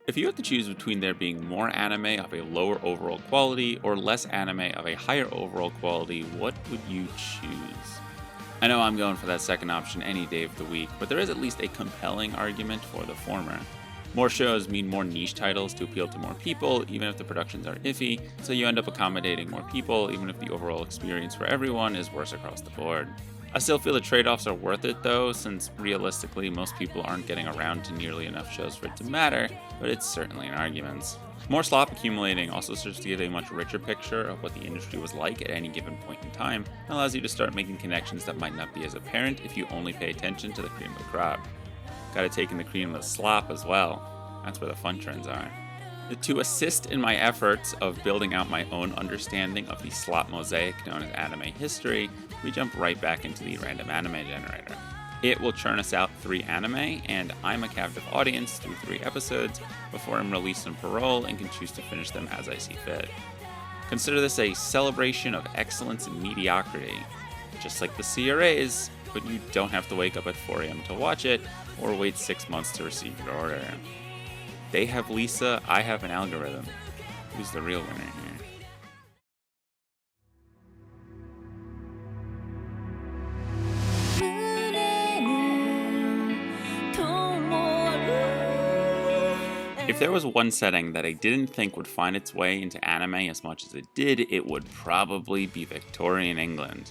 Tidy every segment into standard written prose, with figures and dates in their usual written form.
If you had to choose between there being more anime of a lower overall quality or less anime of a higher overall quality, what would you choose? I know I'm going for that second option any day of the week, but there is at least a compelling argument for the former. More shows mean more niche titles to appeal to more people, even if the productions are iffy, so you end up accommodating more people, even if the overall experience for everyone is worse across the board. I still feel the trade-offs are worth it though, since realistically most people aren't getting around to nearly enough shows for it to matter, but it's certainly an argument. More slop accumulating also serves to give a much richer picture of what the industry was like at any given point in time, and allows you to start making connections that might not be as apparent if you only pay attention to the cream of the crop. Gotta take in the cream of the slop as well. That's where the fun trends are. To assist in my efforts of building out my own understanding of the slop mosaic known as anime history, we jump right back into the random anime generator. It will churn us out 3 anime, and I'm a captive audience through 3 episodes before I'm released on parole and can choose to finish them as I see fit. Consider this a celebration of excellence and mediocrity, just like the CRAs, but you don't have to wake up at 4 a.m. to watch it, or wait 6 months to receive your order. They have Lisa, I have an algorithm. Who's the real winner here? If there was one setting that I didn't think would find its way into anime as much as it did, it would probably be Victorian England.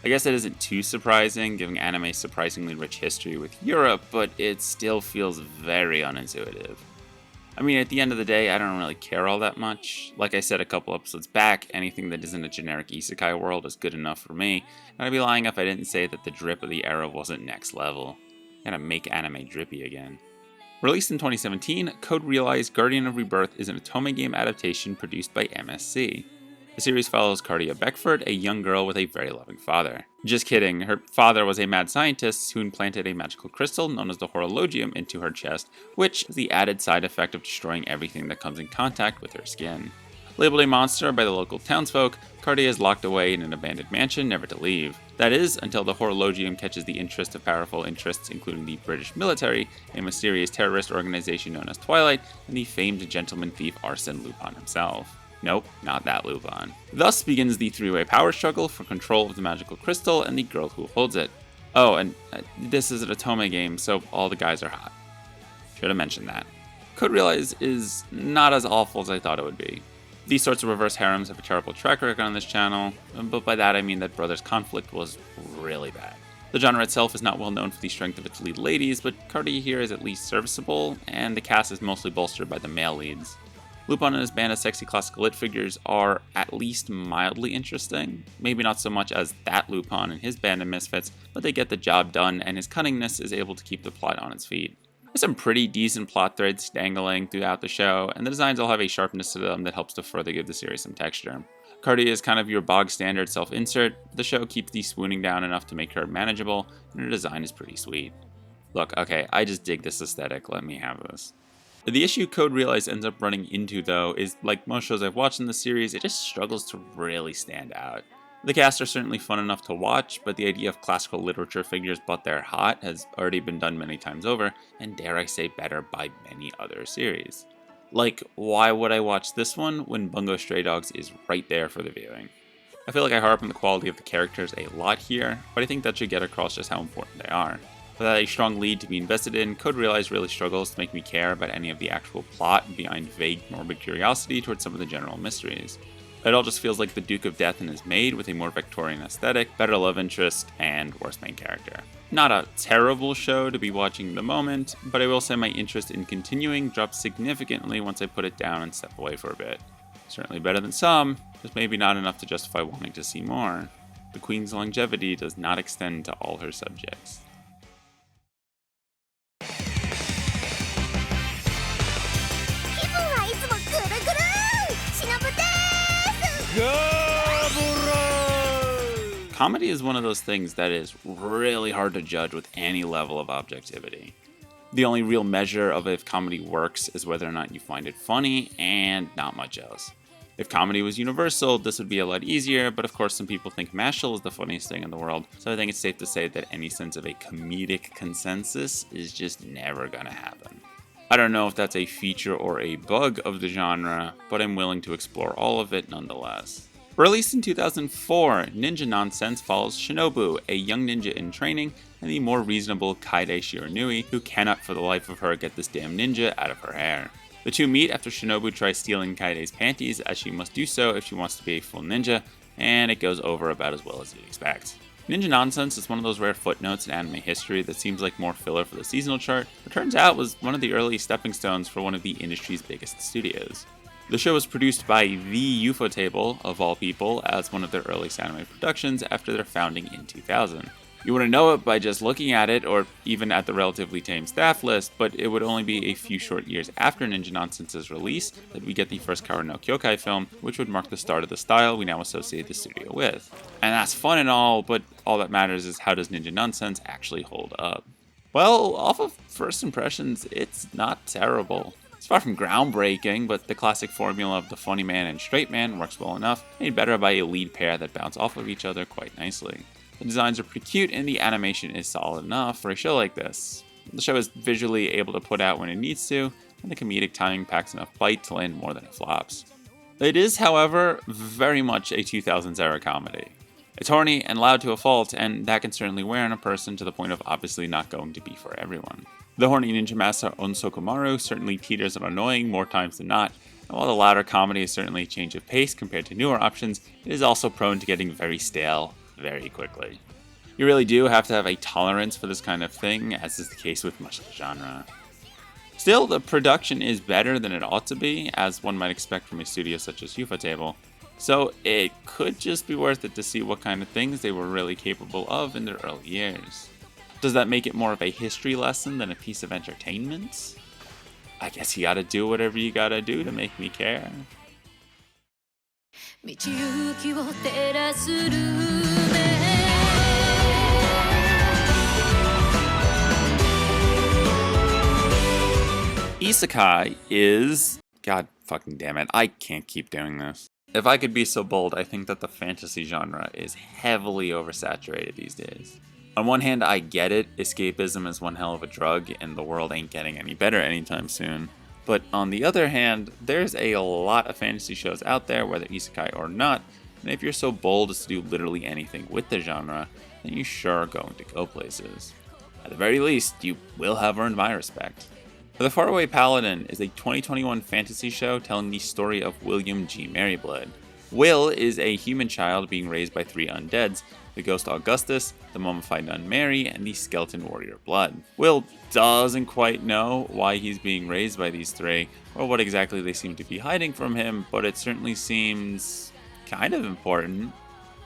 I guess that isn't too surprising, given anime's surprisingly rich history with Europe, but it still feels very unintuitive. I mean, at the end of the day, I don't really care all that much. Like I said a couple episodes back, anything that isn't a generic isekai world is good enough for me, and I'd be lying if I didn't say that the drip of the era wasn't next level. Gotta make anime drippy again. Released in 2017, Code Realize Guardian of Rebirth is an otome game adaptation produced by MSC. The series follows Cardia Beckford, a young girl with a very loving father. Just kidding, her father was a mad scientist who implanted a magical crystal known as the Horologium into her chest, which is the added side effect of destroying everything that comes in contact with her skin. Labeled a monster by the local townsfolk, Cardia is locked away in an abandoned mansion, never to leave. That is, until the Horologium catches the interest of powerful interests including the British military, a mysterious terrorist organization known as Twilight, and the famed gentleman thief Arsène Lupin himself. Nope, not that Lupin. Thus begins the 3-way power struggle for control of the magical crystal and the girl who holds it. Oh, and this is an otome game, so all the guys are hot. Should have mentioned that. Code Realize is not as awful as I thought it would be. These sorts of reverse harems have a terrible track record on this channel, but by that I mean that brothers' conflict was really bad. The genre itself is not well known for the strength of its lead ladies, but Cardia here is at least serviceable, and the cast is mostly bolstered by the male leads. Lupin and his band of sexy classical lit figures are at least mildly interesting. Maybe not so much as that Lupin and his band of misfits, but they get the job done, and his cunningness is able to keep the plot on its feet. There's some pretty decent plot threads dangling throughout the show, and the designs all have a sharpness to them that helps to further give the series some texture. Cardia is kind of your bog standard self-insert. The show keeps the swooning down enough to make her manageable, and her design is pretty sweet. Look, okay, I just dig this aesthetic, let me have this. The issue Code Realize ends up running into, though, is like most shows I've watched in the series, it just struggles to really stand out. The cast are certainly fun enough to watch, but the idea of classical literature figures but they're hot has already been done many times over, and dare I say better by many other series. Like, why would I watch this one when Bungo Stray Dogs is right there for the viewing? I feel like I harp on the quality of the characters a lot here, but I think that should get across just how important they are. Without a strong lead to be invested in, Code Realize really struggles to make me care about any of the actual plot behind vague, morbid curiosity towards some of the general mysteries. It all just feels like the Duke of Death and is made with a more Victorian aesthetic, better love interest, and worse main character. Not a terrible show to be watching at the moment, but I will say my interest in continuing drops significantly once I put it down and step away for a bit. Certainly better than some, just maybe not enough to justify wanting to see more. The Queen's longevity does not extend to all her subjects. Comedy is one of those things that is really hard to judge with any level of objectivity. The only real measure of if comedy works is whether or not you find it funny, and not much else. If comedy was universal, this would be a lot easier, but of course some people think H-el is the funniest thing in the world, so I think it's safe to say that any sense of a comedic consensus is just never gonna happen. I don't know if that's a feature or a bug of the genre, but I'm willing to explore all of it nonetheless. Released in 2004, Ninja Nonsense follows Shinobu, a young ninja in training, and the more reasonable Kaide Shiranui, who cannot for the life of her get this damn ninja out of her hair. The two meet after Shinobu tries stealing Kaide's panties, as she must do so if she wants to be a full ninja, and it goes over about as well as you'd expect. Ninja Nonsense is one of those rare footnotes in anime history that seems like more filler for the seasonal chart, but turns out was one of the early stepping stones for one of the industry's biggest studios. The show was produced by the Ufotable, of all people, as one of their earliest anime productions after their founding in 2000. You wouldn't know it by just looking at it, or even at the relatively tame staff list, but it would only be a few short years after Ninja Nonsense's release that we get the first Kaoru no Kyokai film, which would mark the start of the style we now associate the studio with. And that's fun and all, but all that matters is how does Ninja Nonsense actually hold up? Well, off of first impressions, it's not terrible. It's far from groundbreaking, but the classic formula of the funny man and straight man works well enough, made better by a lead pair that bounce off of each other quite nicely. The designs are pretty cute, and the animation is solid enough for a show like this. The show is visually able to put out when it needs to, and the comedic timing packs enough bite to land more than it flops. It is, however, very much a 2000s era comedy. It's horny and loud to a fault, and that can certainly wear on a person to the point of obviously not going to be for everyone. The horny ninja master Onsokumaru certainly teeters on annoying more times than not, and while the louder comedy is certainly a change of pace compared to newer options, it is also prone to getting very stale very quickly. You really do have to have a tolerance for this kind of thing, as is the case with much of the genre. Still, the production is better than it ought to be, as one might expect from a studio such as Ufotable, so it could just be worth it to see what kind of things they were really capable of in their early years. Does that make it more of a history lesson than a piece of entertainment? I guess you gotta do whatever you gotta do to make me care. 道行きを照らすルーメ Isekai is... God fucking damn it, I can't keep doing this. If I could be so bold, I think that the fantasy genre is heavily oversaturated these days. On one hand, I get it, escapism is one hell of a drug, and the world ain't getting any better anytime soon. But on the other hand, there's a lot of fantasy shows out there, whether isekai or not, and if you're so bold as to do literally anything with the genre, then you sure are going to go places. At the very least, you will have earned my respect. The Faraway Paladin is a 2021 fantasy show telling the story of William G. Merryblood. Will is a human child being raised by three undeads, the ghost Augustus, the mummified nun Mary, and the skeleton warrior Blood. Will doesn't quite know why he's being raised by these three, or what exactly they seem to be hiding from him, but it certainly seems kind of important.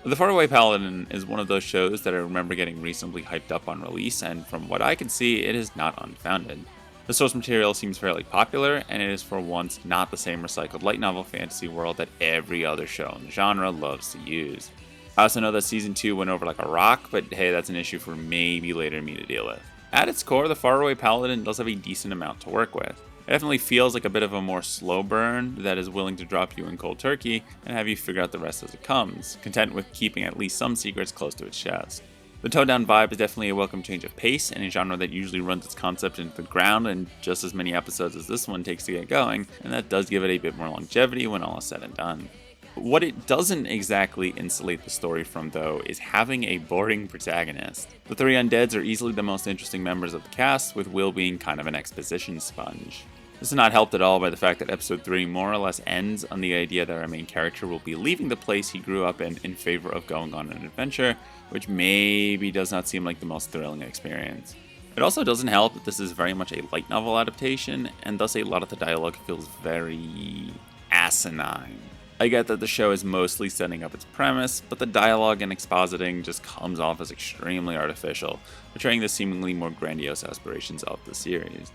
The Faraway Paladin is one of those shows that I remember getting reasonably hyped up on release, and from what I can see, it is not unfounded. The source material seems fairly popular, and it is for once not the same recycled light novel fantasy world that every other show in the genre loves to use. I also know that Season 2 went over like a rock, but hey, that's an issue for maybe later me to deal with. At its core, the Faraway Paladin does have a decent amount to work with. It definitely feels like a bit of a more slow burn that is willing to drop you in cold turkey and have you figure out the rest as it comes, content with keeping at least some secrets close to its chest. The toned-down vibe is definitely a welcome change of pace in a genre that usually runs its concept into the ground in just as many episodes as this one takes to get going, and that does give it a bit more longevity when all is said and done. What it doesn't exactly insulate the story from, though, is having a boring protagonist. The three undeads are easily the most interesting members of the cast, with Will being kind of an exposition sponge. This is not helped at all by the fact that episode 3 more or less ends on the idea that our main character will be leaving the place he grew up in favor of going on an adventure, which maybe does not seem like the most thrilling experience. It also doesn't help that this is very much a light novel adaptation, and thus a lot of the dialogue feels very asinine. I get that the show is mostly setting up its premise, but the dialogue and expositing just comes off as extremely artificial, portraying the seemingly more grandiose aspirations of the series.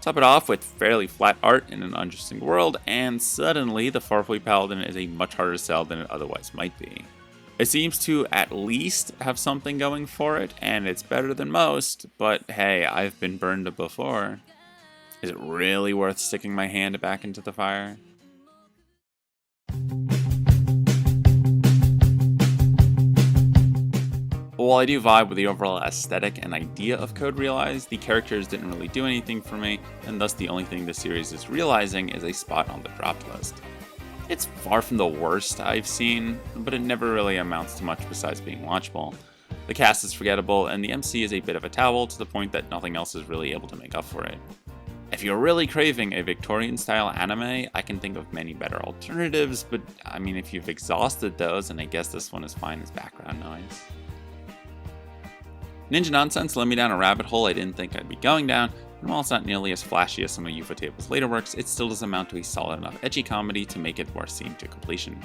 Top it off with fairly flat art in an uninteresting world, and suddenly the Faraway Paladin is a much harder sell than it otherwise might be. It seems to at least have something going for it, and it's better than most, but hey, I've been burned before. Is it really worth sticking my hand back into the fire? while I do vibe with the overall aesthetic and idea of Code Realize, the characters didn't really do anything for me, and thus the only thing the series is realizing is a spot on the dropped list. It's far from the worst I've seen, but it never really amounts to much besides being watchable. The cast is forgettable, and the MC is a bit of a towel to the point that nothing else is really able to make up for it. If you're really craving a Victorian-style anime, I can think of many better alternatives, but I mean, if you've exhausted those, and I guess this one is fine as background noise. Ninja Nonsense led me down a rabbit hole I didn't think I'd be going down, and while it's not nearly as flashy as some of Ufotable's later works, it still does amount to a solid enough edgy comedy to make it worth seeing to completion.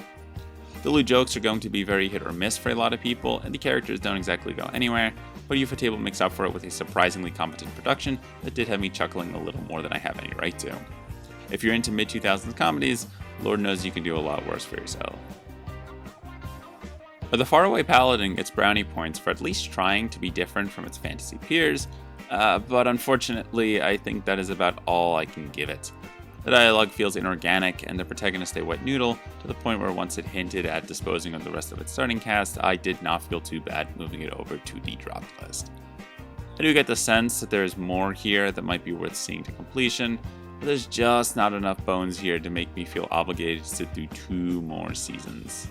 The lewd jokes are going to be very hit or miss for a lot of people, and the characters don't exactly go anywhere, but Ufotable makes up for it with a surprisingly competent production that did have me chuckling a little more than I have any right to. If you're into mid-2000s comedies, Lord knows you can do a lot worse for yourself. But the Faraway Paladin gets brownie points for at least trying to be different from its fantasy peers, but unfortunately I think that is about all I can give it. The dialogue feels inorganic, and the protagonist a wet noodle, to the point where once it hinted at disposing of the rest of its starting cast, I did not feel too bad moving it over to the dropped list. I do get the sense that there is more here that might be worth seeing to completion, but there's just not enough bones here to make me feel obligated to sit through 2 more seasons.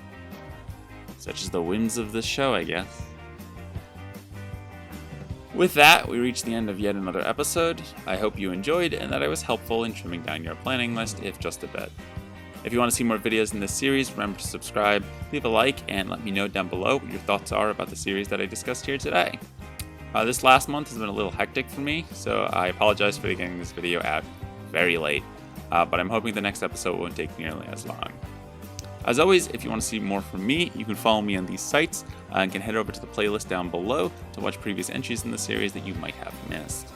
Such is the whims of this show, I guess. With that, we reach the end of yet another episode. I hope you enjoyed and that I was helpful in trimming down your planning list, if just a bit. If you want to see more videos in this series, remember to subscribe, leave a like, and let me know down below what your thoughts are about the series that I discussed here today. This last month has been a little hectic for me, so I apologize for getting this video out very late, but I'm hoping the next episode won't take nearly as long. As always, if you want to see more from me, you can follow me on these sites and can head over to the playlist down below to watch previous entries in the series that you might have missed.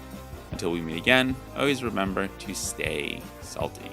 Until we meet again, always remember to stay salty.